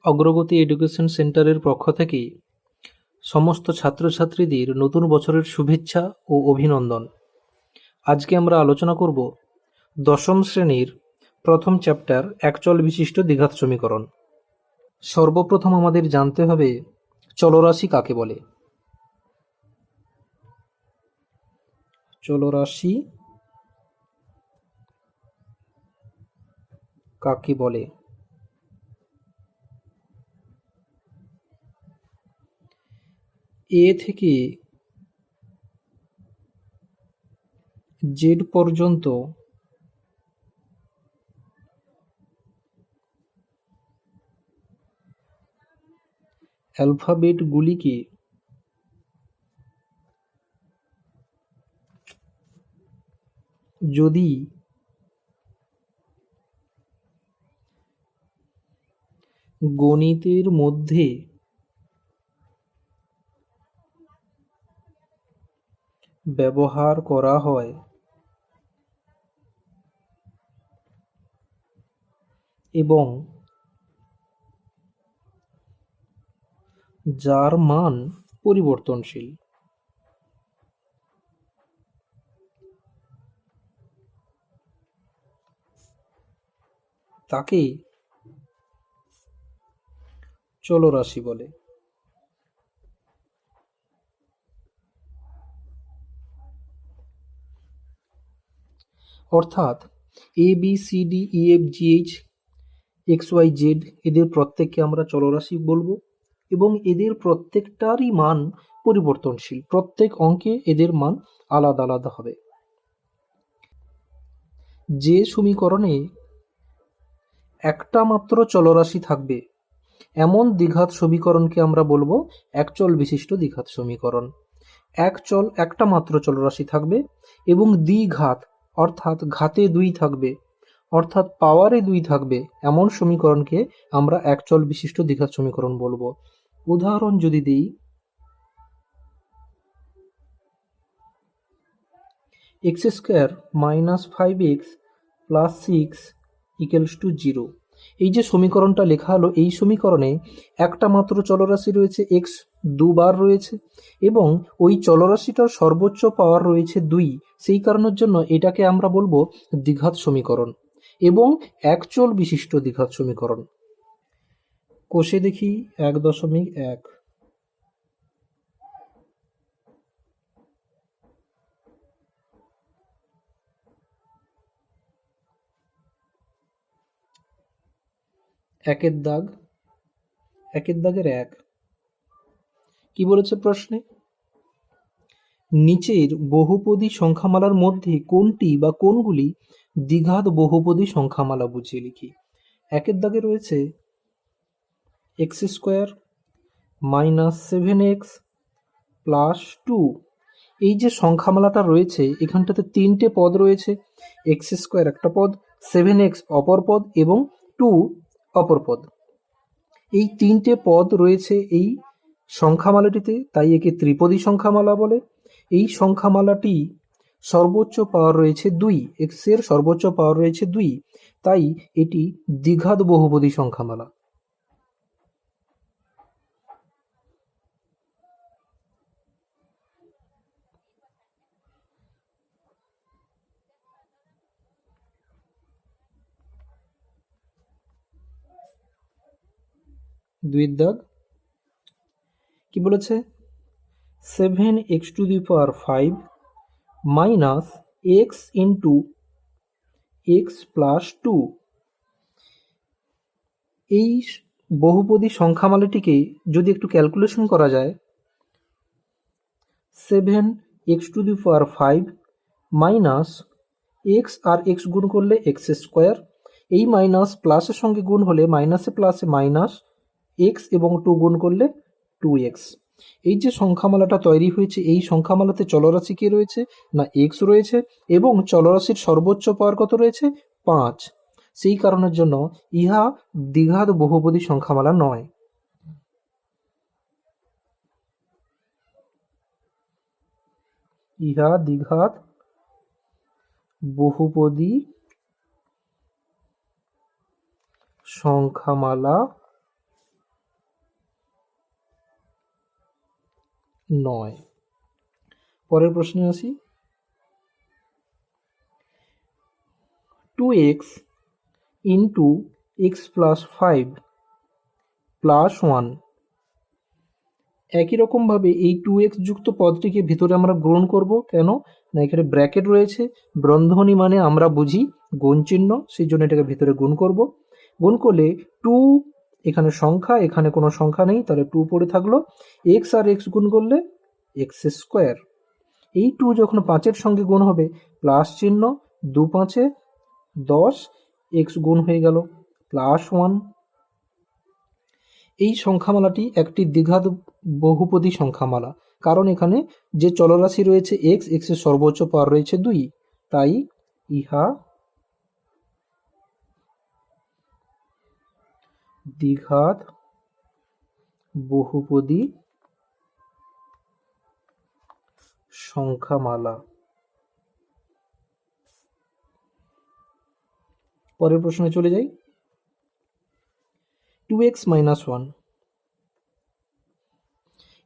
অগ্রগতি এডুকেশন সেন্টারের পক্ষ থেকে সমস্ত ছাত্রছাত্রীদের নতুন বছরের শুভেচ্ছা ও অভিনন্দন। আজকে আমরা আলোচনা করব দশম শ্রেণীর প্রথম চ্যাপ্টার একচল বিশিষ্ট দ্বিঘাত সমীকরণ। সর্বপ্রথম আমাদের জানতে হবে চলরাশি কাকে বলে। চলরাশি কাকে বলে? এ থেকে জেড পর্যন্ত অ্যালফাবেটগুলিকে যদি গণিতের মধ্যে ব্যবহার করা হয় এবং যার মান পরিবর্তনশীল তাকে চলরাশি বলে। অর্থাৎ A B C D E F G H X Y Z এদের প্রত্যেককে আমরা চলরাশি বলবো এবং এদের প্রত্যেকটারই মান পরিবর্তনশীল। প্রত্যেক অঙ্কে এদের মান আলাদা আলাদা হবে। যে সমীকরণে একটা মাত্র চলরাশি থাকবে এমন দ্বিঘাত সমীকরণকে আমরা বলবো একচল বিশিষ্ট দ্বিঘাত সমীকরণ। একটা মাত্র চলরাশি থাকবে এবং দ্বিঘাত অর্থাৎ ঘাতে 2 থাকবে, অর্থাৎ পাওয়ারে 2 থাকবে, এমন সমীকরণকে আমরা একচল বিশিষ্ট দ্বিঘাত সমীকরণ বলবো। উদাহরণ যদি দিই, x² - 5x + 6 = 0। এই যে সমীকরণটা লেখা হলো, এই সমীকরণে একটা মাত্র চলরাশি রয়েছে, x দুবার রয়েছে এবং ওই চলরাশিটার সর্বোচ্চ পাওয়ার রয়েছে 2। সেই কারণের জন্য এটাকে আমরা বলবো দ্বিঘাত সমীকরণ এবং একচল বিশিষ্ট দ্বিঘাত সমীকরণ। কোষে দেখি 1.1, একের দাগের 1 কি বলেছে প্রশ্নে? নিচের বহুপদী সংখ্যামালার মধ্যে কোনটি বা কোনগুলি দ্বিঘাত বহুপদী সংখ্যামালা বুঝিয়ে লিখি। একের দাগে রয়েছে x² - 7x + 2। এই যে সংখ্যামালাটা রয়েছে এখানটাতে 3টে পদ রয়েছে, x² একটা পদ, 7x অপর পদ এবং 2 অপর পদ। এই 3টে পদ রয়েছে এই সংখ্যামালাটিতে, তাই একে ত্রিপদী সংখ্যামালা বলে। এই সংখ্যামালাটি সর্বোচ্চ পাওয়ার রয়েছে 2, x এর সর্বোচ্চ পাওয়ার রয়েছে 2, তাই এটি দ্বিঘাত বহুপদী সংখ্যামালা। দুই দাগ কি বলেছে? 7x⁵ - x * x + 2। এই বহুপদী সংখ্যামালাটিকে যদি একটু ক্যালকুলেশন করা যায়, 7x⁵ - x আর x গুণ করলে x², এই মাইনাস প্লাসের সঙ্গে গুণ হলে মাইনাসে প্লাসে মাইনাস, x এবং 2 গুণ করলে 2x। এই যে সংখ্যামালাটা তৈরি হয়েছে, এই সংখ্যামালাতে চলরাশি কি রয়েছে না x রয়েছে এবং চলরাশির সর্বোচ্চ পাওয়ার কত রয়েছে? 5। সেই কারণের জন্য ইহা দ্বিঘাত বহুপদী সংখ্যামালা নয়। ইহা দ্বিঘাত বহুপদী সংখ্যামালা 9। পরের প্রশ্নে আসি। 2x into X plus 5 plus 1, একই রকমভাবে এই 2x যুক্ত পদটিকে ভিতরে আমরা গ্রহণ করব। কেন না, এখানে ব্র্যাকেট রয়েছে, বন্ধনী মানে আমরা বুঝি গুণ চিহ্ন, সেই জন্য এটাকে ভিতরে গুণ করব। গুণ করলে 2, এখানে সংখ্যা, এখানে কোনো সংখ্যা নেই, তাহলে 2 পড়ে থাকলো। এক্স আর এক্স গুণ করলে এক্স স্কোয়ার। এই 2 যখন 5-এর সঙ্গে গুণ হবে প্লাস চিহ্ন, 2 5-এ 10, এক্স গুণ হয়ে গেল প্লাস 1। এই সংখ্যামালাটি একটি দ্বিঘাত বহুপদী সংখ্যামালা, কারণ এখানে যে চলরাশি রয়েছে এক্স, এক্সের সর্বোচ্চ পাওয়ার রয়েছে 2, তাই ইহা দ্বিঘাত বহুপদী সংখ্যামালা। পরের প্রশ্নে চলে যাই। 2x - 1,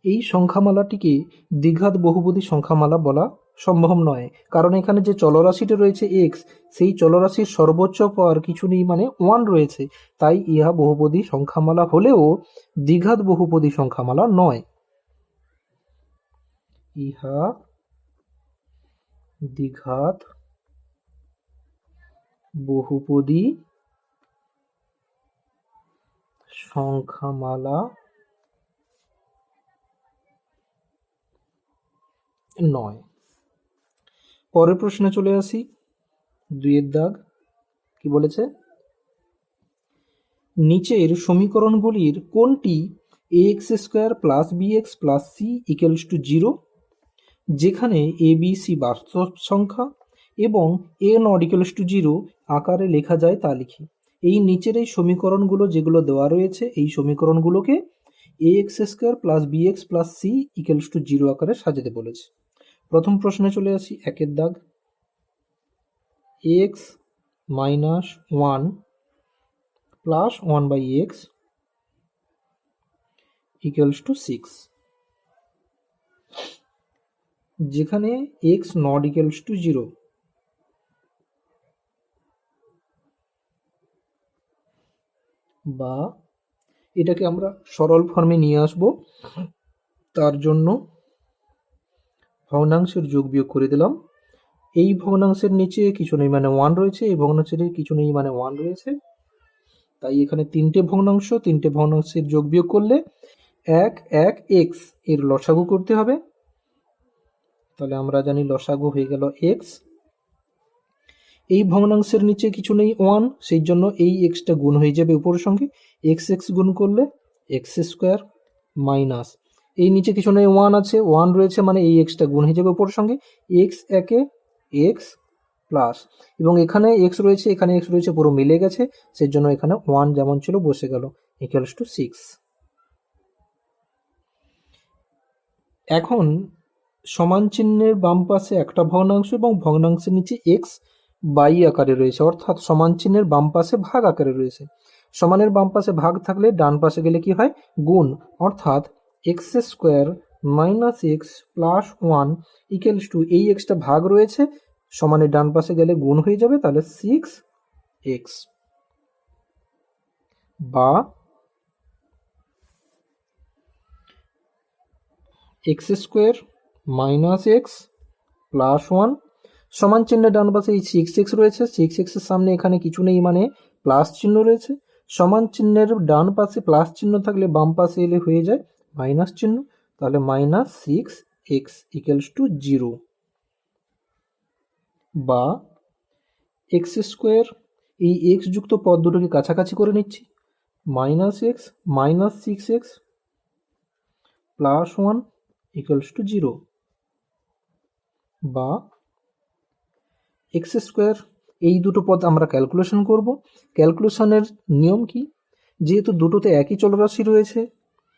এই সংখ্যামালাটিকে দ্বিঘাত বহুপদী সংখ্যামালা বলা সম্ভব নয়, কারণ এখানে যে চলরাশিটা রয়েছে এক্স, সেই চলরাশির সর্বোচ্চ পাওয়ার কিছু নেই, মানে 1 রয়েছে, তাই ইহা বহুপদী সংখ্যামালা হলেও দ্বিঘাত বহুপদী সংখ্যামালা নয়। ইহা দ্বিঘাত বহুপদী সংখ্যামালা নয়। পরের প্রশ্নে চলে আসি। 2-এর দাগ কি বলেছে, নিচের সমীকরণগুলির কোনটি ax square plus bx plus c equals to 0, যেখানে a b c বাস্তব সংখ্যা এবং a নট ইকুয়ালস টু 0 আকারে লেখা যায় তা লিখি। এই নিচের এই সমীকরণগুলো যেগুলো দেওয়া রয়েছে, এই সমীকরণগুলোকে ax square plus bx plus c equals to 0 আকারে সাজাতে বলেছে। প্রথম প্রশ্নে চলে আসি। 1-এর দাগ, x minus 1 plus 1/x equals to 6, যেখানে x নট ইকুয়ালস টু 0, বা এটাকে আমরা সরল ফর্মে নিয়ে আসব, তার জন্য ভগ্নাংশের যোগ বিয়োগ করে দিলাম। এই ভগ্নাংশের নিচে কিছু নেই মানে 1 রয়েছে, এই ভগ্নাংশের কিছু নেই মানে 1 রয়েছে, তাই এখানে 3টে ভগ্নাংশ, 3টে ভগ্নাংশের যোগ বিয়োগ করলে 1 1 x এর লসাগু করতে হবে, তাহলে আমরা জানি লসাগু হয়ে গেল x। এই ভগ্নাংশের নিচে কিছু নেই 1, সেই জন্য এই এক্সটা গুণ হয়ে যাবে উপরের সঙ্গে, এক্স এক্স গুণ করলে এক্স স্কোয়ার মাইনাস, এই নিচে কিছু নেই 1 আছে, 1 রয়েছে মানে এই এক্সটা গুণ হয়ে যাবে উপরের সঙ্গে, এক্স একে এক্স প্লাস, এবং এখানে এক্স রয়েছে, এখানে এক্স রয়েছে, পুরো মিলে গেছে, সেই জন্য এখানে 1 যেমন ছিল বসে গেল, ইকুয়ালস টু 6। এখন সমান চিহ্নের বাম পাশে একটা ভগ্নাংশ এবং ভগ্নাংশের নিচে এক্স বাই আকারে রয়েছে, অর্থাৎ সমান চিহ্নের বাম পাশে ভাগ আকারে রয়েছে। সমানের বাম পাশে ভাগ থাকলে ডান পাশে গেলে কি হয়, গুণ, অর্থাৎ x square minus x plus 1 equals two, এই এক্সটা ভাগ রয়েছে, সমানের ডান পাশে গেলে গুণ হয়ে যাবে, তাহলে 6x, বা x square minus x plus 1, সমান চিহ্নের ডান পাশে এই 6x রয়েছে, 6x এর সামনে এখানে কিছু নেই মানে প্লাস চিহ্ন রয়েছে, সমান চিহ্নের ডান পাশে প্লাস চিহ্ন থাকলে বাম পাশে এলে হয়ে যায় মাইনাস চিহ্ন, তাহলে মাইনাস 6x ইকুয়ালস টু 0, বা এক্স স্কোয়ার, এই এক্স যুক্ত পদ দুটোকে কাছাকাছি করে নিচ্ছি, minus x minus 6x plus 1 equals to 0, বা এক্স স্কোয়ার, এই দুটো পদ আমরা ক্যালকুলেশন করব। ক্যালকুলেশনের নিয়ম কি, যেহেতু দুটোতে একই চলরাশি রয়েছে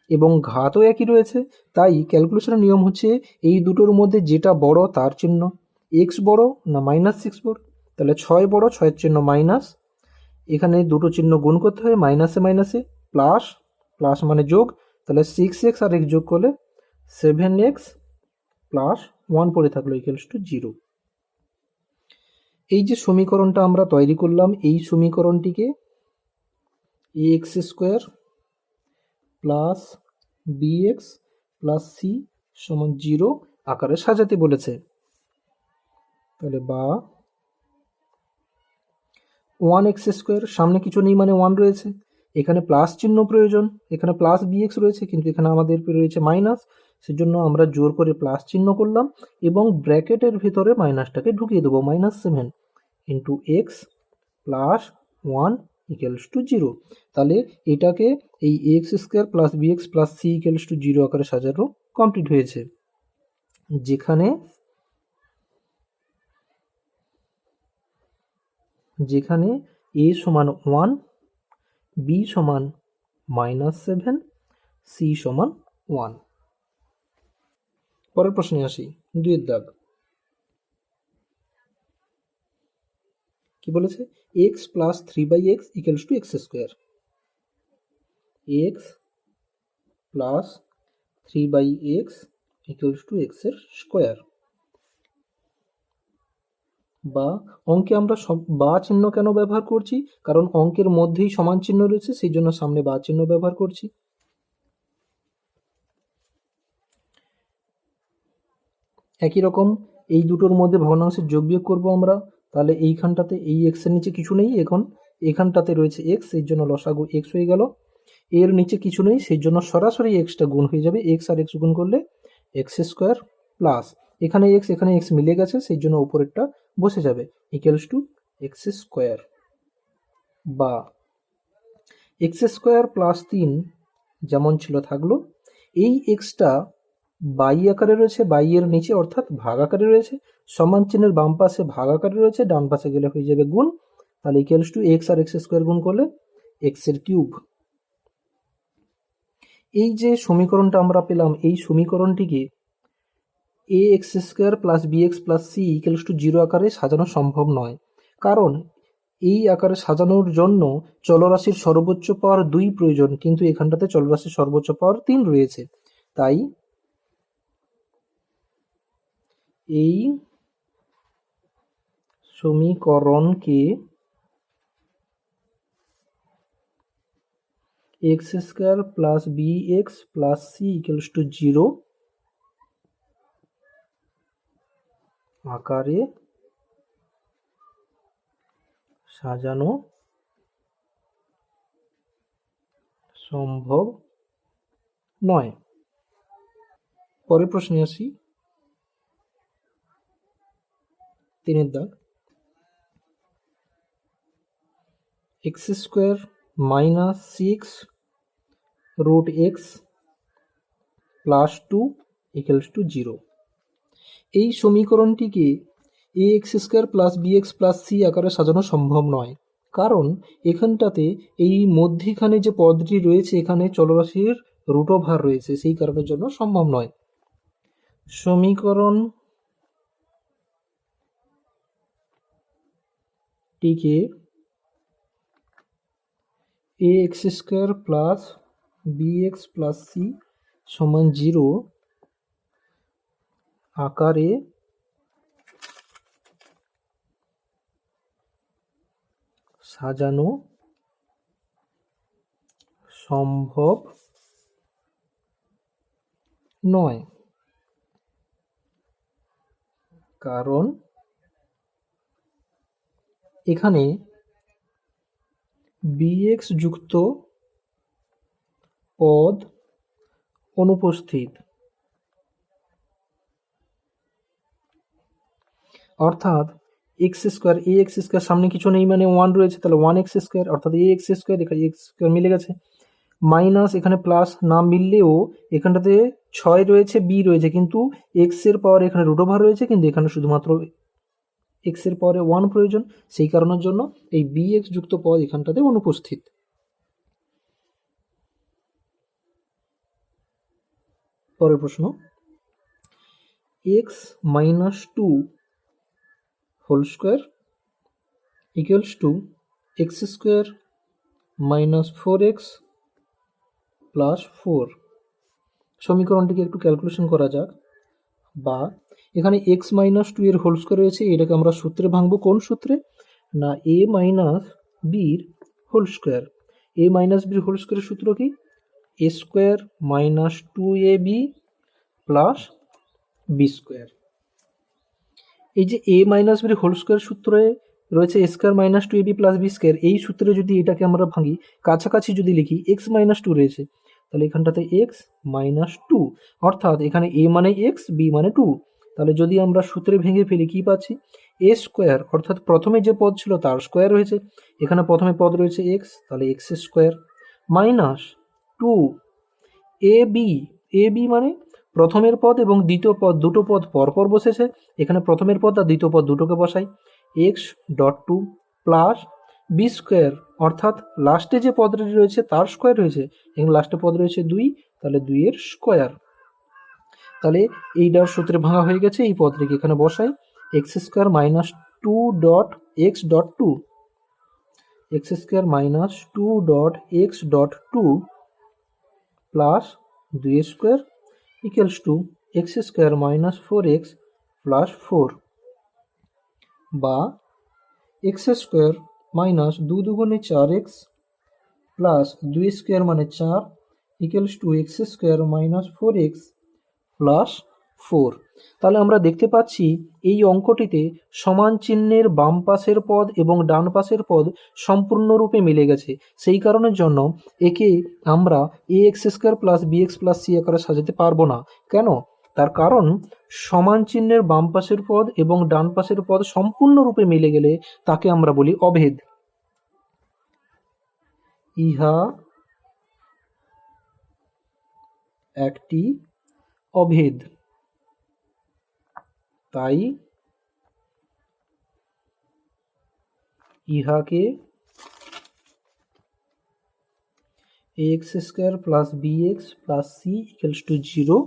এবং ঘাতও একই রয়েছে, তাই ক্যালকুলেশনের নিয়ম হচ্ছে এই দুটোর মধ্যে যেটা বড় তার চিহ্ন, এক্স বড় না মাইনাস 6 বড়, তাহলে 6 বড়, 6-এর চিহ্ন মাইনাস, এখানে দুটো চিহ্ন গুণ করতে হবে, মাইনাসে মাইনাসে প্লাস, প্লাস মানে যোগ, তাহলে 6x আর x যোগ করলে 7x প্লাস 1 পড়ে থাকলো ইকুয়ালস টু 0। এই যে সমীকরণটা আমরা তৈরি করলাম, এই সমীকরণটিকে ax square plus bx plus c সমান 0 আকারে সাজাতে বলেছে। তাহলে বা 1x স্কোয়ার, সামনে কিছু নেই মানে 1 রয়েছে, এখানে প্লাস চিহ্ন প্রয়োজন, এখানে প্লাস bx রয়েছে কিন্তু এখানে আমাদের রয়েছে মাইনাস, সেজন্য আমরা জোর করে প্লাস চিহ্ন করলাম এবং ব্র্যাকেটের ভিতরে মাইনাসটাকে ঢুকিয়ে দেবো, -7 into X plus 1 equals to 0। তাহলে এটাকে এই X square plus b x plus C equals to 0 আকারে সাজানো কমপ্লিট হয়েছে, যেখানে এ সমান 1, বি সমান -7, সি সমান 1। পরের প্রশ্নে আসি, 2 দাগ। কি বলেছে? x plus 3/x equals to x square. x plus 3/x equals to x এর স্কোয়ার। বা অঙ্কে আমরা বা চিহ্ন কেন ব্যবহার করছি? কারণ অঙ্কের মধ্যেই সমান চিহ্ন রয়েছে, সেই জন্য সামনে বা চিহ্ন ব্যবহার করছি। একই রকম এই দুটোর মধ্যে ভগ্নাংশের যোগ বিয়োগ করবো আমরা। তাহলে এইখানটাতে এই এক্স এর নিচে কিছু নেই, এখন এখানটাতে রয়েছে এক্স, এই জন্য লসাগু এক্স হয়ে গেল। এর নিচে কিছু নেই, সেই জন্য সরাসরি এক্সটা গুণ হয়ে যাবে, এক্স আর এক্স গুণ করলে এক্স স্কোয়ার প্লাস এখানে এক্স মিলে গেছে, সেই জন্য উপরেরটা বসে যাবে, ইকুয়ালস টু এক্স স্কোয়ার। বা এক্স স্কোয়ার প্লাস 3 যেমন ছিল থাকলো, এই এক্সটা বাই আকারে রয়েছে, বাই এর নিচে অর্থাৎ ভাগ আকারে রয়েছে, সমান চিহ্নের বাম পাশে ভাগ আকারে রয়েছে, ডান পাশে গেলে হয়ে যাবে গুণ, তাহলে ইকুয়ালস টু এক্স আর এক্স স্কোয়ার গুণ করলে এক্স এর কিউব। এই যে সমীকরণটা আমরা পেলাম, এই সমীকরণটিকে A x square plus B x plus C equals to 0 আকারে সাজানো সম্ভব নয়, কারণ এই আকারে সাজানোর জন্য চলরাশির সর্বোচ্চ পাওয়ার 2 প্রয়োজন, কিন্তু এখানটাতে চলরাশির সর্বোচ্চ পাওয়ার 3 রয়েছে। তাই এই সমীকরণকে X square plus B x plus C equals to 0 আকারে সাজানো সম্ভব নয়। পরের প্রশ্নে আসি, 3 দাগ। X square minus 6 root X plus 2 equals to 0। এই সমীকরণটিকে A x square plus B x plus C আকারে সাজানো সম্ভব নয়, কারণ এখানটাতে এই মধ্যিখানে যে পদটি রয়েছে এখানে চলরাশির রুট ওভার রয়েছে, সেই কারণের জন্য সম্ভব নয়। সমীকরণটিকে A x square plus B x plus C সমান 0 আকারে সাজানো সম্ভব নয়, কারণ এখানে bx যুক্ত পদ অনুপস্থিত, অর্থাৎ এক্স স্কোয়ার এ এক্স স্কোয়ার সামনে কিছু নেই মানে 1 রয়েছে, তাহলে 1x স্কোয়ার অর্থাৎ এ এক্স স্কোয়ার, এখানে এক্স স্কোয়ার মিলে গেছে, মাইনাস এখানে প্লাস না মিললেও এখানটাতে 6 রয়েছে, বি রয়েছে, কিন্তু এক্স এর পাওয়ার এখানে রুট ওভার রয়েছে, কিন্তু এখানে শুধুমাত্র এক্স এর পাওয়ারে 1 প্রয়োজন, সেই কারণের জন্য এই বি এক্স যুক্ত পদ এখানটাতে অনুপস্থিত। পরের প্রশ্ন, X minus 2 whole square equals two x square minus 4x plus 4। সমীকরণটিকে একটু ক্যালকুলেশন করা যাক। বা এখানে x মাইনাস টু এর হোল স্কোয়ার রয়েছে, এটাকে আমরা সূত্রে ভাঙবো। কোন সূত্রে? না a মাইনাস বির হোল স্কোয়ার। a মাইনাস বির হোল স্কোয়ারের সূত্র কি? a square minus two A B plus B square. এই যে a মাইনাস বির হোল স্কোয়ার সূত্রে রয়েছে a square minus two A B plus B square, এই সূত্রে যদি এটাকে আমরা ভাঙি, কাছাকাছি যদি লিখি x মাইনাস টু রয়েছে, তাহলে এখানটাতে x মাইনাস টু, অর্থাৎ এখানে a মানে x, b মানে টু। তাহলে যদি আমরা সূত্রে ভেঙে ফেলি কি পাচ্ছি? a স্কোয়ার, অর্থাৎ প্রথমে যে পদ ছিল তার স্কোয়ার রয়েছে, এখানে প্রথমে পদ রয়েছে x, তাহলে x square minus two A B মানে প্রথমের পদ এবং দ্বিতীয় পদ, দুটো পদ পরপর বসেছে, এখানে প্রথমের পদ আর দ্বিতীয় পদ দুটোকে বসাই, X dot two plus B square, অর্থাৎ লাস্টে যে পদটি রয়েছে তার স্কোয়ার রয়েছে, এবং লাস্টে পদ রয়েছে দুই, তাহলে দুইয়ের স্কোয়ার। তাহলে এইটার সূত্রে ভাঙা হয়ে গেছে, এই পদটিকে এখানে বসাই, x square minus two dot x dot two, x square minus two dot x dot two plus দুই square equals two x square minus four x plus four, বা এক্স স্কোয়ার মাইনাস দু দুগুণে চার এক্স প্লাস দুই square মানে চার equals two x square minus four x plus four. তাহলে আমরা দেখতে পাচ্ছি এই অঙ্কটিতে সমান চিহ্নের বাম পাশের পদ এবং ডান পাশের পদ সম্পূর্ণরূপে মিলে গেছে। সেই কারণের জন্য একে আমরা a x square plus B x plus C আকারে সাজাতে পারবো না। কেন? তার কারণ সমান চিহ্নের বাম পাশের পদ এবং ডান পাশের পদ সম্পূর্ণরূপে মিলে গেলে তাকে আমরা বলি অভেদ। ইহা একটি অভেদ, তাই ইহাকে X square plus B x plus C equals to zero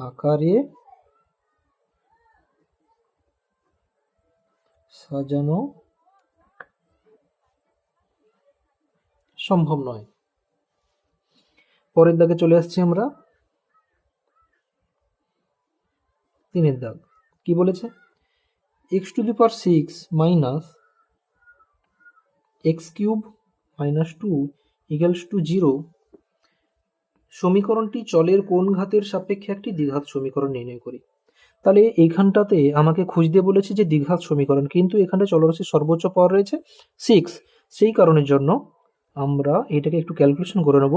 আকারে সাজানো সম্ভব নয়। পরের দাগে চলে আসছি আমরা, তিনের দাগ। কি বলেছে? X to the power six minus X cube minus two equals to zero. সমীকরণটি চলের কোন ঘাতের সাপেক্ষে একটি দ্বিঘাত সমীকরণ নির্ণয় করি। তাহলে এইখানটাতে আমাকে খুঁজতে বলেছে যে দ্বিঘাত সমীকরণ, কিন্তু এখানে চলরাশির সর্বোচ্চ পাওয়ার রয়েছে সিক্স, সেই কারণের জন্য আমরা এটাকে একটু ক্যালকুলেশন করে নেব।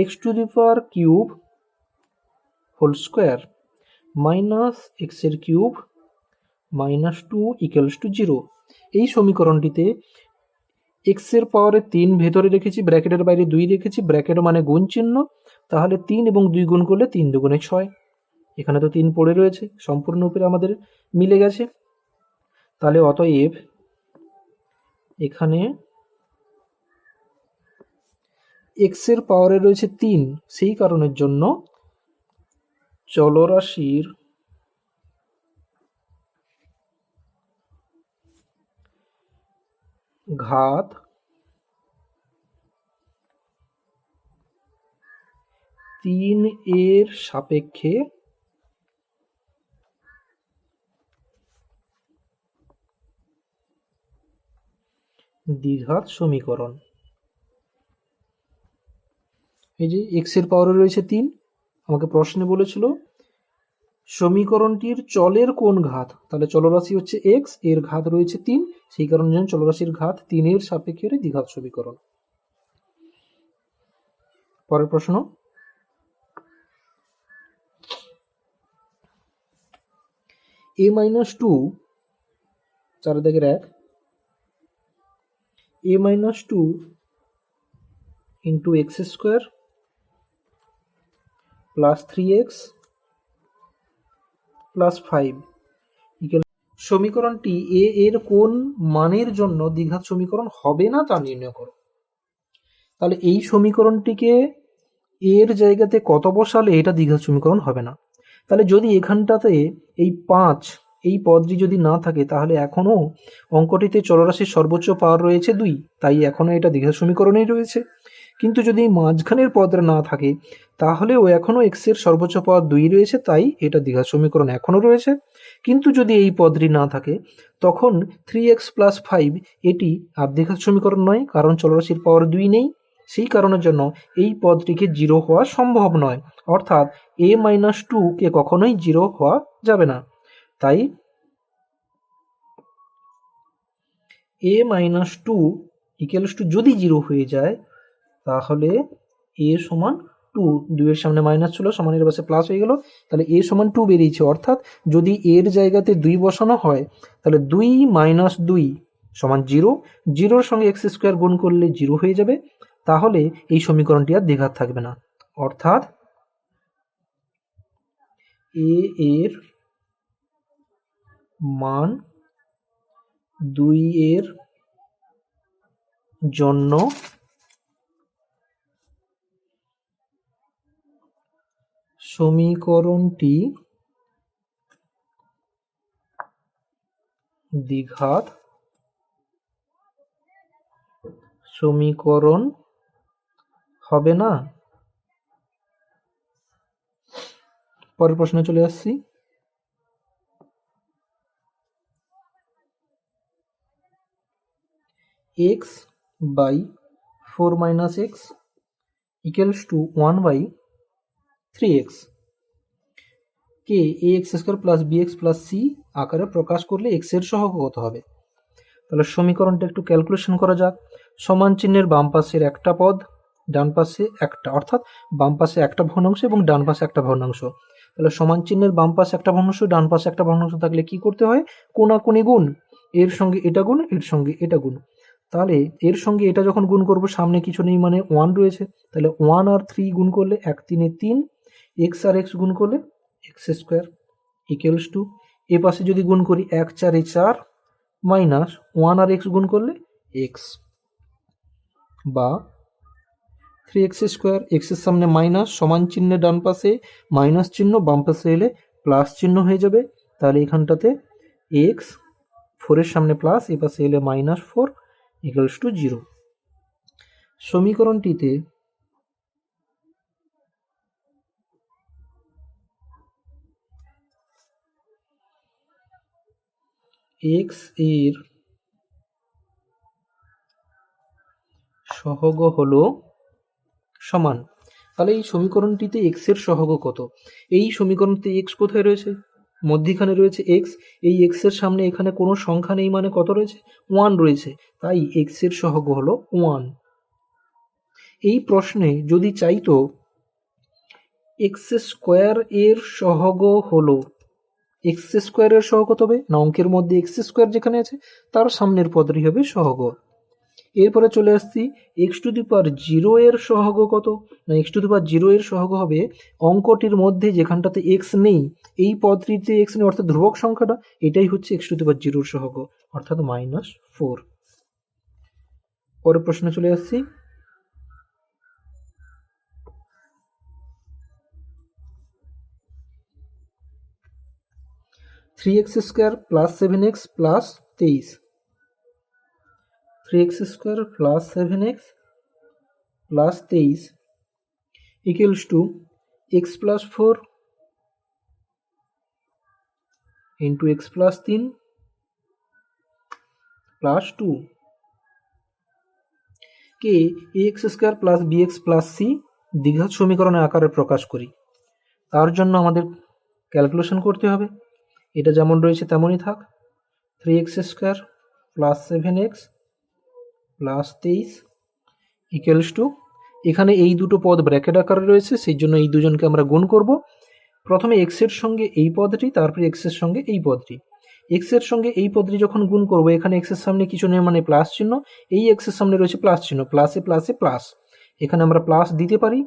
X to the power cube whole square minus এক্সের cube minus two equals to zero. এই সমীকরণটিতে এক্সের পাওয়ারে তিন ভেতরে রেখেছি, ব্র্যাকেটের বাইরে দুই রেখেছি, ব্র্যাকেট মানে গুণ চিহ্ন, তাহলে তিন এবং দুই গুণ করলে তিন দুগুণে ছয়, এখানে তো তিন পড়ে রয়েছে, সম্পূর্ণ উপরে আমাদের মিলে গেছে। তাহলে অতএব এখানে এক্সের পাওয়ারে রয়েছে তিন, সেই কারণের জন্য চলরাশির ঘাত তিন এর সাপেক্ষে দ্বিঘাত সমীকরণ। এই যে এক্স এর পাওয়ারে রয়েছে তিন, আমাকে প্রশ্নে বলেছিল সমীকরণটির চলের কোন ঘাত, তাহলে চলরাশি হচ্ছে এক্স, এর ঘাত রয়েছে তিন, সেই কারণে চলরাশির ঘাত তিনের সাপেক্ষে দ্বিঘাত সমীকরণ। পরের প্রশ্ন, এ মাইনাস টু, চার দাগের এক, a minus two into x square plus three x plus five equal. সমীকরণটি এ এর কোন মানের জন্য দ্বিঘাত সমীকরণ হবে না তা নির্ণয় করো। তাহলে এই সমীকরণটিকে এর জায়গাতে কত বসালে এটা দ্বিঘাত সমীকরণ হবে না। তাহলে যদি এখানটাতে এই পাঁচ, এই পদটি যদি না থাকে, তাহলে এখনো অঙ্কটিতে চলরাশির সর্বোচ্চ পাওয়ার রয়েছে দুই, তাই এখনো এটা দ্বিঘাত সমীকরণেই রয়েছে। কিন্তু যদি এই মাঝখানের পদটা না থাকে তাহলেও এখনও এক্সের সর্বোচ্চ পদ 2 রয়েছে, তাই এটা দ্বিঘাত সমীকরণ এখনও রয়েছে। কিন্তু যদি এই পদটি না থাকে তখন 3x + 5 এটি আর দ্বিঘাত সমীকরণ নয়, কারণ চলরাশির পাওয়ার 2 নেই। সেই কারণের জন্য এই পদটিকে 0 হওয়া সম্ভব নয়, অর্থাৎ a-2 কে কখনোই 0 হওয়া যাবে না। তাই a-2 = যদি 0 হয়ে যায় তাহলে a সমান 2, 2 এর সামনে মাইনাস ছিল, সমানের পাশে প্লাস হয়ে গেল, তাহলে a সমান 2 বেরিয়েছে। অর্থাৎ যদি এর জায়গাতে 2 বসানো হয় তাহলে 2 - 2 সমান 0, 0-র সঙ্গে x² গুণ করলে 0 হয়ে যাবে, তাহলে এই সমীকরণটি আর দ্বিঘাত থাকবে না। অর্থাৎ a এর মান 2 এর জন্য সমীকরণটি দ্বিঘাত সমীকরণ হবে না। পরের প্রশ্নে চলে আসছি। x by 4 - x = 1/3x K ax² + bx + c আকারে প্রকাশ করলে x এর সহগ কত হবে? তাহলে সমীকরণটা একটু ক্যালকুলেশন করা যাক। সমান চিহ্নের বাম পাশের একটা পদ, ডান পাশে একটা, অর্থাৎ বাম পাশে একটা ভগ্নাংশ এবং ডান পাশে একটা ভগ্নাংশ। তাহলে সমান চিহ্নের বাম পাশে একটা ভগ্নাংশ, ডান পাশে একটা ভগ্নাংশ থাকলে কি করতে হয়? কোণাকুণি গুণ, এর সঙ্গে এটা গুণ, এর সঙ্গে এটা গুণ। তাহলে এর সঙ্গে এটা যখন গুণ করব, সামনে কিছু নেই মানে 1 রয়েছে, তাহলে 1 আর 3 গুণ করলে 1 × 3 = 3, x আর x গুণ করলে x² = এ পাশে যদি গুণ করি 1 × 4 = 4 মাইনাস 1 আর x গুণ করলে x, বা 3x², x এর সামনে মাইনাস, সমান চিহ্নে ডান পাশে মাইনাস চিহ্ন, বাম পাশে এলে প্লাস চিহ্ন হয়ে যাবে। তাহলে এখানটাতে x, 4 এর সামনে প্লাস, এ পাশে এলে -4 = 0। সমীকরণটিতে x এর সহগ হলো সমান। তাহলে এই সমীকরণটিতে x এর সহগ কত? এই সমীকরণটিতে x কোথায় রয়েছে? মধ্যিখানে রয়েছে x। এই x এর সামনে এখানে কোনো সংখ্যা নেই মানে কত রয়েছে? 1 রয়েছে, তাই x এর সহগ হলো 1। এই প্রশ্নে যদি চাইতো x² এর সহগ হলো, x² এর সহগ কত হবে না? অঙ্কের মধ্যে x² যেখানে আছে তার সামনের পদটি হবে সহগ। এরপরে চলে আসছি x⁴ এর সহগ কত? না, x⁴ এর সহগ হবে অঙ্কটির মধ্যে যেখানটাতে x নেই, এই পদটিতে x নেই, অর্থাৎ ধ্রুবক সংখ্যাটা, এটাই হচ্ছে x⁴ এর সহগ, অর্থাৎ -4। পরের প্রশ্নে চলে আসছি। (3x² + 7x + 23) 3x² + 7x + 23 = x + 4 × x + 3 + 2 কে ax² + bx + c দ্বিঘাত সমীকরণের আকারে প্রকাশ করি। তার জন্য আমাদের ক্যালকুলেশন করতে হবে। এটা যেমন রয়েছে তেমনই থাক। 3x² + 7x + 23 এখানে এই দুটো পদ ব্র্যাকেট আকারে রয়েছে, সেই জন্য এই দুজনকে আমরা গুণ করব। প্রথমে x এর সঙ্গে এই পদটি, তারপরে x এর সঙ্গে এই পদটি। x এর সঙ্গে এই পদটি যখন গুণ করব, এখানে x এর সামনে কিছু নেই মানে প্লাস চিহ্ন, এই x এর সামনে রয়েছে প্লাস চিহ্ন, প্লাসে প্লাসে প্লাস, এখানে আমরা প্লাস দিতে পারি।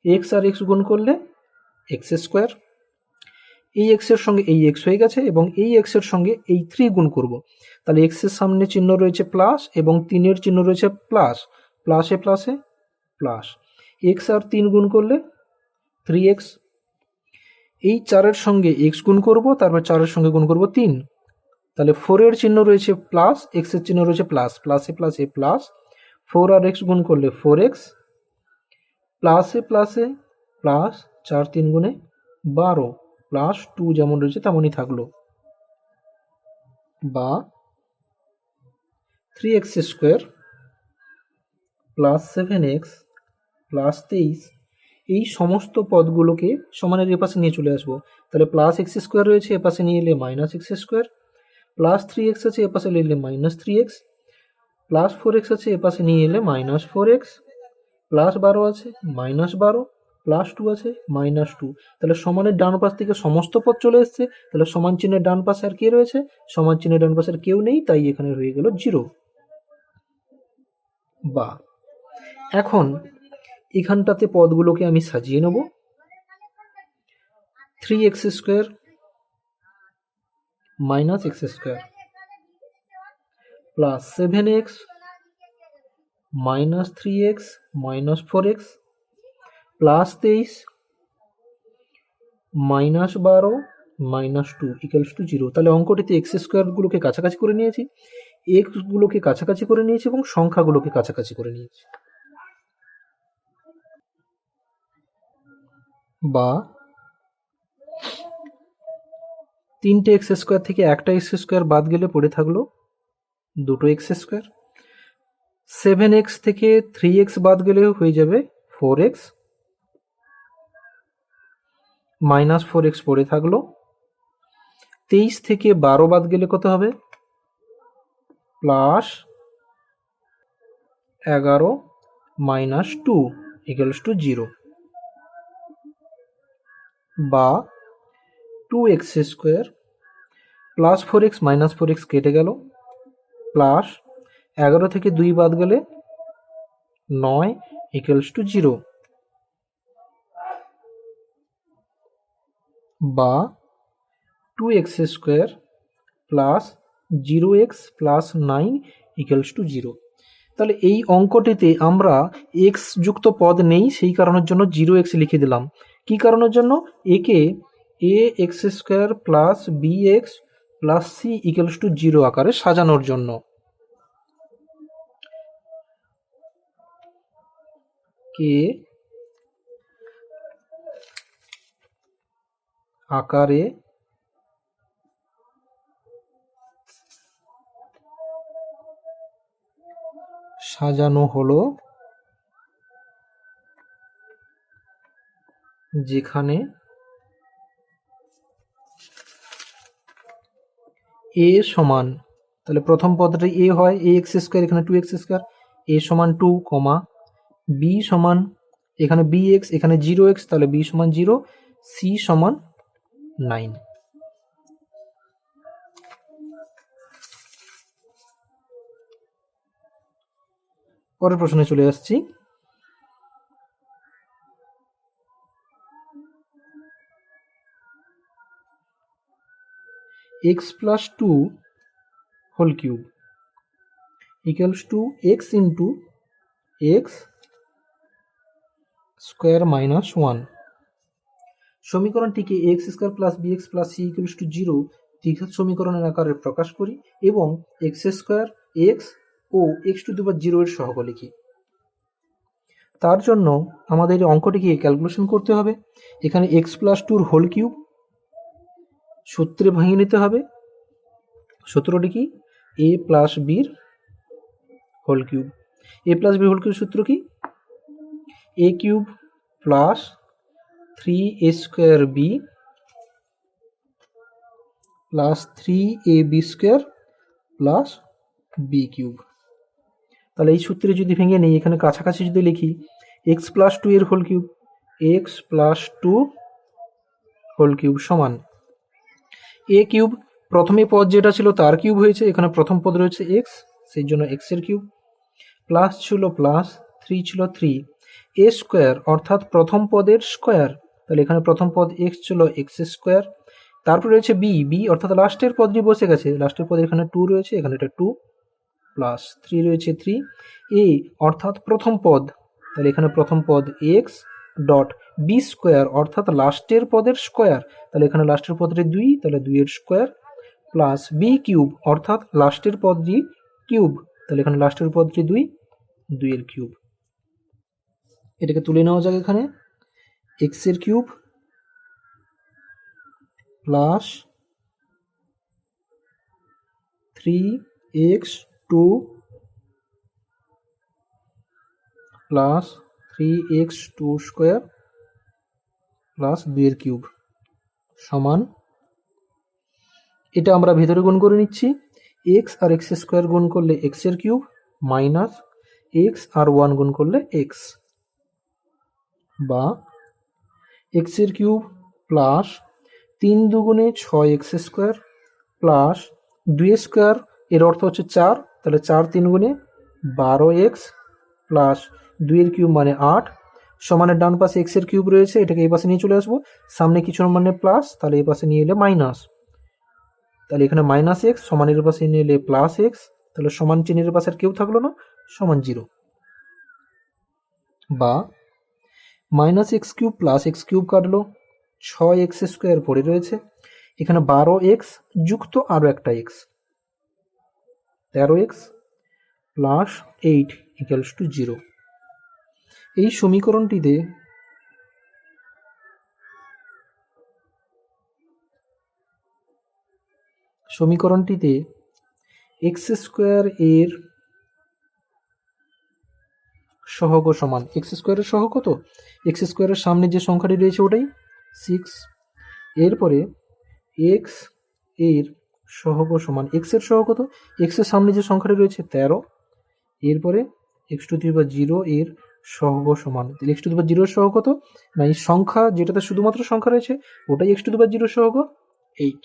x আর x গুণ করলে x², এই x এর সঙ্গে এই x হয়ে গেছে, এবং এই x এর সঙ্গে এই 3 গুণ করব। তাহলে x এর সামনে চিহ্ন রয়েছে প্লাস এবং 3 এর চিহ্ন রয়েছে প্লাস, প্লাসে প্লাসে প্লাস, x আর 3 গুণ করলে 3x। এই 4 এর সঙ্গে x গুণ করব, তারপর 4 এর সঙ্গে গুণ করব 3, তাহলে 4 এর চিহ্ন রয়েছে প্লাস, x এর চিহ্ন রয়েছে প্লাস, প্লাসে প্লাসে প্লাস, 4 আর x গুণ করলে 4x, প্লাসে প্লাসে প্লাস 4 3 গুণে 12 প্লাস 2 যেমন রয়েছে তেমনই থাকলো, বা 3x square plus 7x plus 23, এই সমস্ত পদগুলোকে সমানের এপাশে নিয়ে চলে আসবো। তাহলে প্লাস এক্স স্কোয়ার রয়েছে, এপাশে নিয়ে এলে minus x square, plus 3x আছে এপাশে নিয়ে এলে মাইনাস 3x, প্লাস 4x আছে এপাশে নিয়ে এলে মাইনাস 4x, প্লাস 12 আছে মাইনাস 12, প্লাস 2 আছে মাইনাস 2। তাহলে সমানের ডান পাশ থেকে সমস্ত পদ চলে এসছে। তাহলে সমান চিহ্নের ডান পাশে আর কে রয়েছে? সমান চিহ্নের ডান পাশে আর কেউ নেই, তাই এখানে হয়ে গেল 0। বা এখন এখানটাতে পদগুলোকে আমি সাজিয়ে নেব। 3x square minus x square plus 7x minus 3x minus 4x plus 23 minus 12 minus 2 equals to 0। তাহলে অঙ্কটিতে এক্স স্কোয়ারগুলোকে কাছাকাছি করে নিয়েছি, এক্সগুলোকে কাছাকাছি করে নিয়েছি এবং সংখ্যাগুলোকে কাছাকাছি করে নিয়েছি। বা 3টে এক্স স্কোয়ার থেকে একটা এক্স স্কোয়ার বাদ গেলে পড়ে থাকলো 2টো এক্স স্কোয়ার। 7x থেকে 3x বাদ গেলে হয়ে যাবে 4x, মাইনাস 4x পড়ে থাকলো। 23 থেকে 12 বাদ গেলে কত হবে? Plus 11 minus 2 equals to 0। বা 2x square plus 4x minus 4x কেটে গেল, প্লাস 11 থেকে 2 বাদ গেলে 9 ইকুয়ালস টু 0। বা 2x square plus 0x plus 9 equals to 0। তাহলে এই অঙ্কটিতে আমরা x যুক্ত পদ নেই, সেই কারণের জন্য 0x লিখে দিলাম। কি কারণের জন্য? একে ax square plus bx plus c equals to 0 আকারে সাজানোর জন্য। কে আকারে সাজানো হলো, যেখানে a সমান, তাহলে প্রথম পদটি a হয় ax স্কোয়ার, এখানে 2x স্কোয়ার, a সমান 2, b সমান এখানে bx, এখানে 0x, তাহলে b সমান 0, c সমান 9। পরের প্রশ্নে চলে আসছি। x plus 2 whole cube equals to x into x square minus 1। সমীকরণটিকে x square plus bx plus c equals to 0 দ্বিঘাত সমীকরণের আকারে প্রকাশ করি এবং x স্কয়ার x ও x টু দি পাওয়ার 0 এর সহগ লিখি। তার জন্য আমাদের অঙ্কটিকে ক্যালকুলেশন করতে হবে। এখানে x প্লাস 2 হোল কিউব সূত্রে ভাঙিয়ে নিতে হবে। সূত্রটি কি? a প্লাস বির whole cube. a plus B whole cube সূত্র কি? a cube plus 3a square B plus 3ab square plus B cube. তাহলে এই সূত্রে যদি ভেঙে নিই, এখানে কাছাকাছি যদি লিখি x প্লাস 2 এর whole cube, x plus 2 whole cube সমান a কিউব, প্রথমে পদ যেটা ছিল তার কিউব হয়েছে, এখানে প্রথম পদ রয়েছে x, সেই জন্য x এর কিউব, প্লাস ছিল প্লাস, 3 ছিল 3, a স্কোয়ার অর্থাৎ প্রথম পদের স্কোয়ার, তাহলে এখানে প্রথম পদ x ছিল x স্কোয়ার, তারপর রয়েছে b অর্থাৎ লাস্টের পদটি বসে গেছে, লাস্টের পদ এখানে 2 রয়েছে, এখানে এটা 2 প্লাস 3 রয়েছে 3, a অর্থাৎ প্রথম পদ, তাহলে এখানে প্রথম পদ x ডট বি স্কোয়ার অর্থাৎ লাস্টের পদের স্কোয়ার, তাহলে এখানে লাস্টের পদটি 2, তাহলে 2 এর স্কোয়ার প্লাস বি কিউব অর্থাৎ লাস্টের পদটি কিউব, তাহলে এখানে লাস্টের পদটি 2 2 এর কিউব। এটাকে তুলে নেওয়া যাক এখানে, x এর cube plus 3x2 plus 3x2 square plus 2 এর কিউব সমান, এটা আমরা ভেতরে গুণ করে নিচ্ছি, x আর x স্কোয়ার গুণ করলে x এর কিউব মাইনাস x আর 1 গুণ করলে x, বা x এর কিউব প্লাস 3 দুগুণে 6x স্কোয়ার প্লাস 2 স্কোয়ার, এর অর্থ হচ্ছে 4, তাহলে 4 3 গুণে 12x প্লাস 2 এর কিউব মানে 8, সমানের ডান পাশে x এর কিউব রয়েছে, এটাকে এই পাশে নিয়ে চলে আসবো, সামনে কিছু মানে প্লাস, তাহলে এই পাশে নিয়ে এলে মাইনাস, তাহলে এখানে মাইনাস এক্স, সমানের পাশে নিয়ে এলে প্লাস এক্স, তাহলে সমান চিহ্নের পাশে আর কেউ থাকলো না, সমান 0, বা minus X cube plus x cube কাটলো, 6x স্কোয়ার পড়ে রয়েছে, এখানে 12x যুক্ত আরও একটা x, 13x plus 8 equals to 0। এই সমীকরণটিতে x স্কোয়ার এর সহগ সমান, x স্কোয়ারের সহগ কত, x স্কোয়ারের সামনে যে সংখ্যাটি রয়েছে ওটাই 6, এরপরে x এর সহগ সমান, x এর সহগ কত, x এর সামনে যে সংখ্যাটি রয়েছে 13, এরপরে x⁻0 এর সহগ সমান, x⁻0 এর সহগ কত না, এই সংখ্যা যেটাতে শুধুমাত্র সংখ্যা রয়েছে ওটাই x⁻0 সহগ 8।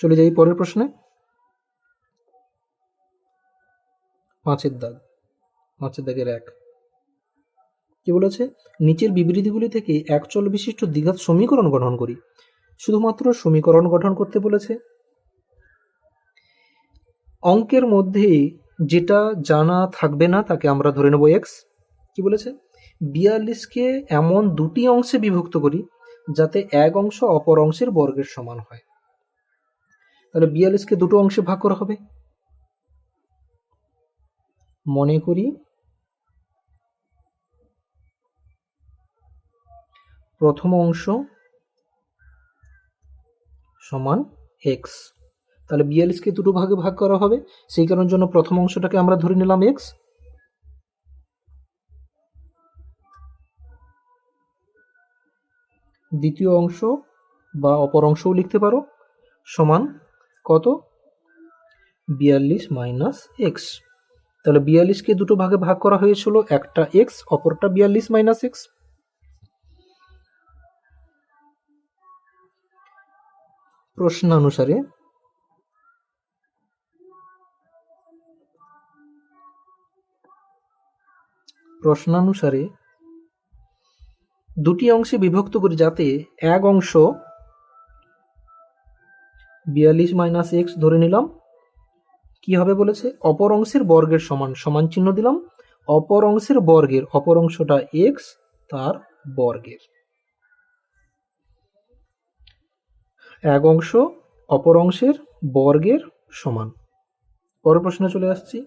চলে যাই পরের প্রশ্নে, 5 দাগের 1 কি বলেছে, নিচের বিবৃতিগুলি থেকে একচল বিশিষ্ট দ্বিঘাত সমীকরণ গঠন করি। শুধুমাত্র সমীকরণ গঠন করতে বলেছে। অঙ্কের মধ্যে যেটা জানা থাকবে না তাকে আমরা ধরে নেব এক্স। কি বলেছে, 42কে এমন দুটি অংশে বিভক্ত করি যাতে এক অংশ অপর অংশের বর্গের সমান হয়। তাহলে 42কে দুটো অংশে ভাগ করা হবে। মনে করি প্রথম অংশ সমান এক্স, তাহলে 42কে দুটো ভাগে ভাগ করা হবে, সেই কারণের জন্য প্রথম অংশটাকে আমরা ধরে নিলাম এক্স, দ্বিতীয় অংশ বা অপর অংশও লিখতে পারো সমান কত, 42 মাইনাস এক্স। তাহলে 42কে দুটো ভাগে ভাগ করা হয়েছিল, একটা এক্স অপরটা 42 মাইনাস এক্স। প্রশ্নানুসারে দুটি অংশে বিভক্ত করি যাতে এক অংশ 42 মাইনাস এক্স ধরে নিলাম, কি হবে বলেছে, অপর অংশের বর্গের সমান, সমান চিহ্ন দিলাম, অপর অংশের বর্গের, অপর অংশটা এক্স তার বর্গের, এক অংশ অপর অংশের বর্গের সমান। পরের প্রশ্নে চলে আসছি,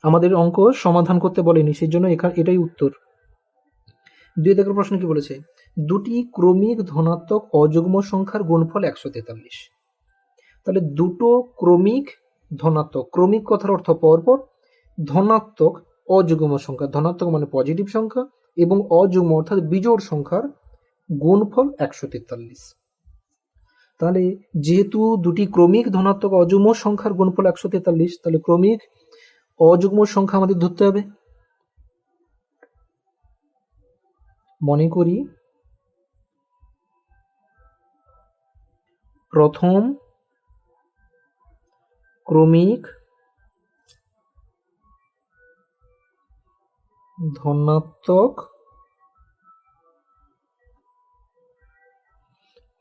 আমাদের অঙ্ক সমাধান করতে বলেনি, সেই জন্য এটাই উত্তর। 2 দাগের প্রশ্ন কি বলেছে, দুটি ক্রমিক ধনাত্মক অযুগ্ম সংখ্যার গুণফল 143। তাহলে দুটো ক্রমিক ধনাত্মক, ক্রমিক কথার অর্থ পরপর, ধনাত্মক অযুগ্ম সংখ্যা, ধনাত্মক মানে পজিটিভ সংখ্যা এবং অযুগ্ম অর্থাৎ বিজোড় সংখ্যার গুণফল 143। তাহলে যেহেতু দুটি ক্রমিক ধনাত্মক অযুগ্ম সংখ্যার গুণফল 143, তাহলে ক্রমিক অযুগ্ম সংখ্যা আমাদের ধরতে হবে। মনে করি প্রথম ক্রমিক ধনাত্মক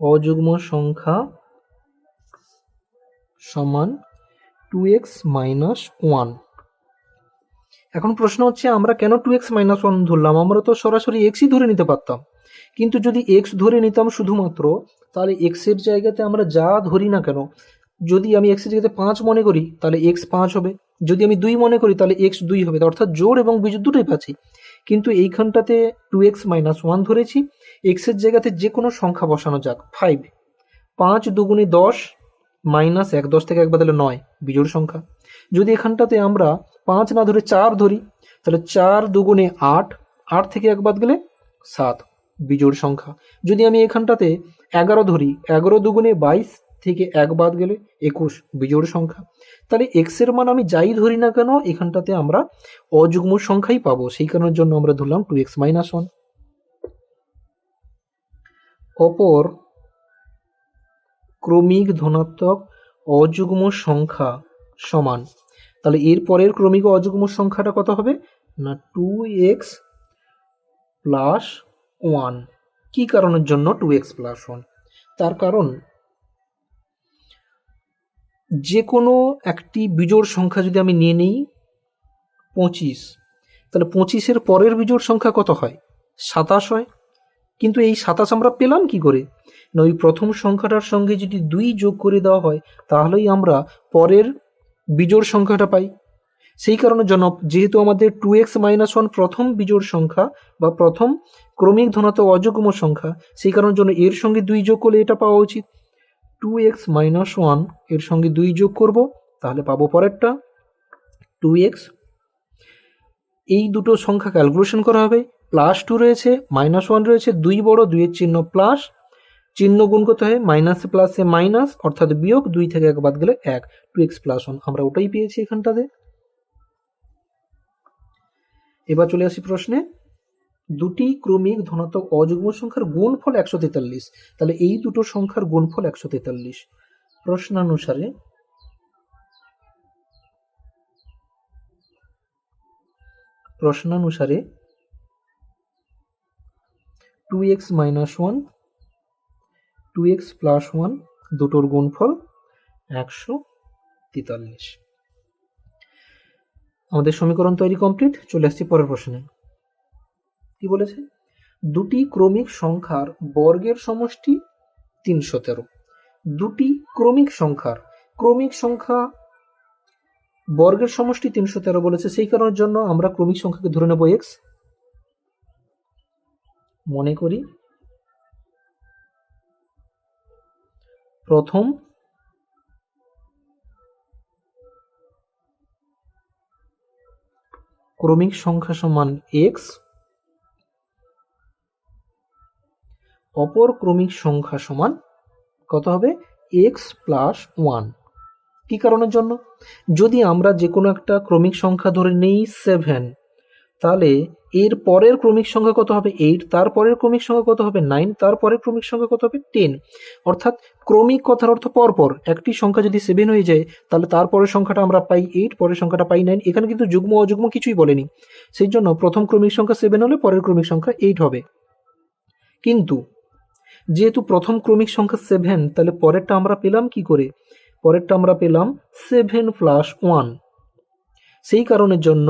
অযুগ্ম সংখ্যা সমান 2x মাইনাস 1। এখন প্রশ্ন হচ্ছে আমরা কেন 2x মাইনাস 1 ধরলাম, আমরা তো সরাসরি এক্সই ধরে নিতে পারতাম, কিন্তু যদি এক্স ধরে নিতাম শুধুমাত্র, তাহলে এক্সের জায়গাতে আমরা যা ধরি না কেন, যদি আমি এক্সের জায়গাতে 5 মনে করি তাহলে এক্স 5 হবে, যদি আমি 2 মনে করি তাহলে x 2 হবে, অর্থাৎ জোড় এবং বিজোড় দুটোই পাচ্ছি। কিন্তু এইখানটাতে 2x - 1 ধরেছি, x এর জায়গাতে যে কোনো সংখ্যা বসানো যাক। 5 5 দুগুণে 10 -1, 10 থেকে 1 বাদ দিলে 9, বিজোড় সংখ্যা। যদি এখানটাতে আমরা 5 না ধরে 4 ধরি, তাহলে 4 দুগুণে 8, 8 থেকে 1 বাদ গেলে 7, বিজোড় সংখ্যা। যদি আমি এখানটাতে 11 ধরি, 11 দুগুণে 22, থেকে 1 বাদ গেলে 21, বিজোড় সংখ্যা। তাহলে এক্স এর মান আমি যাই ধরি না কেন, এখানটাতে আমরা অযুগ্ম সংখ্যাই পাবো, সেই কারণের জন্য আমরা ধরলাম 2x - 1। অপর ক্রমিক ধনাত্মক অযুগ্ম সংখ্যা সমান, তাহলে এর পরের ক্রমিক অযুগ্ম সংখ্যাটা কত হবে না 2x + 1। কি কারণের জন্য 2x + 1? তার কারণ যে কোনো একটি বিজোড় সংখ্যা যদি আমি নিয়ে নিই 25, তাহলে 25-এর পরের বিজোড় সংখ্যা কত হয়? 27 হয়। কিন্তু এই 27 আমরা পেলাম কি করে? না ওই প্রথম সংখ্যাটার সঙ্গে যদি 2 যোগ করে দেওয়া হয়, তাহলেই আমরা পরের বিজোড় সংখ্যাটা পাই। সেই কারণের জন্য যেহেতু আমাদের 2x - 1 প্রথম বিজোড় সংখ্যা বা প্রথম ক্রমিক ধনাত্মক অযুগ্ম সংখ্যা, সেই কারণের জন্য এর সঙ্গে 2 যোগ করলে এটা পাওয়া উচিত। 2x - 1 এর সঙ্গে 2 যোগ করব, তাহলে পাবো পরেরটা 2x। এই দুটো সংখ্যা ক্যালকুলেশন করা হবে, +2 রয়েছে, -1 রয়েছে, 2 বড়, 2 এর চিহ্ন প্লাস, চিহ্ন গুণ করতে হয়, মাইনাসে প্লাসে মাইনাস, অর্থাৎ বিয়োগ, 2 থেকে 1 বাদ গেলে 1, 2x + 1, আমরা ওটাই পেয়েছি এখানটাতে। এবার চলে আসি প্রশ্নে। দুটি ক্রমিক ধনাত্মক অযুগ্ম সংখ্যার গুণফল 143, তাহলে এই দুটো সংখ্যার গুণফল 143। প্রশ্নানুসারে প্রশ্নানুসারে 2x - 1 2x + 1 দুটোর গুণফল 143। আমাদের সমীকরণ তৈরি কমপ্লিট। চলে আসছি পরের প্রশ্নে। কি বলেছে? দুটি ক্রমিক সংখ্যার বর্গের সমষ্টি 313। দুটি ক্রমিক সংখ্যা বর্গের সমষ্টি 313 বলেছে, সেই কারণের জন্য আমরা ক্রমিক সংখ্যাকে ধরে নেব x। মনে করি প্রথম ক্রমিক সংখ্যা সমান x, অপর ক্রমিক সংখ্যা সমান কত হবে? x + 1। কি কারণের জন্য? যদি আমরা যে কোনো একটা ক্রমিক সংখ্যা ধরে নেই 7, তাহলে এর পরের ক্রমিক সংখ্যা কত হবে? 8, তার পরের ক্রমিক সংখ্যা কত হবে? 9, তার পরের ক্রমিক সংখ্যা কত হবে? 10। অর্থাৎ ক্রমিক কথার অর্থ পরপর। একটি সংখ্যা যদি 7 হয়ে যায়, তাহলে তার পরের সংখ্যাটা আমরা পাই 8, পরের সংখ্যাটা পাই 9। এখানে কিন্তু যুগ্ম অযুগ্ম কিছুই বলেনি, সেই জন্য প্রথম ক্রমিক সংখ্যা 7 হলে পরের ক্রমিক সংখ্যা 8 হবে। কিন্তু যেহেতু প্রথম ক্রমিক সংখ্যা 7, তাহলে পরেরটা আমরা পেলাম কি করে? পরেরটা আমরা পেলাম 7 + 1। সেই কারণের জন্য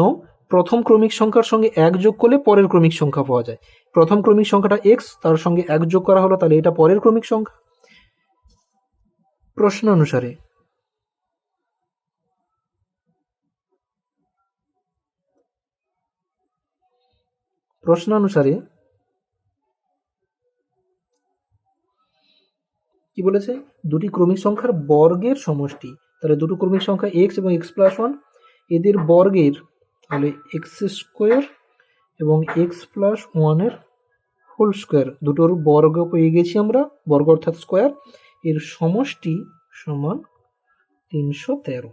প্রথম ক্রমিক সংখ্যার সঙ্গে 1 যোগ করলে পরের ক্রমিক সংখ্যা পাওয়া যায়। প্রথম ক্রমিক সংখ্যাটা x, তার সঙ্গে 1 যোগ করা হলো, তাহলে এটা পরের ক্রমিক সংখ্যা। প্রশ্নানুসারে কি বলেছে? দুটি ক্রমিক সংখ্যার বর্গের সমষ্টি, তাহলে দুটো ক্রমিক সংখ্যা x এবং x + 1, এদের বর্গের, তাহলে x² এবং x + 1 এর হোল স্কোয়ার, দুটোর বর্গ পেয়ে গেছি আমরা, বর্গ অর্থাৎ স্কোয়ার, এর সমষ্টি সমান 313।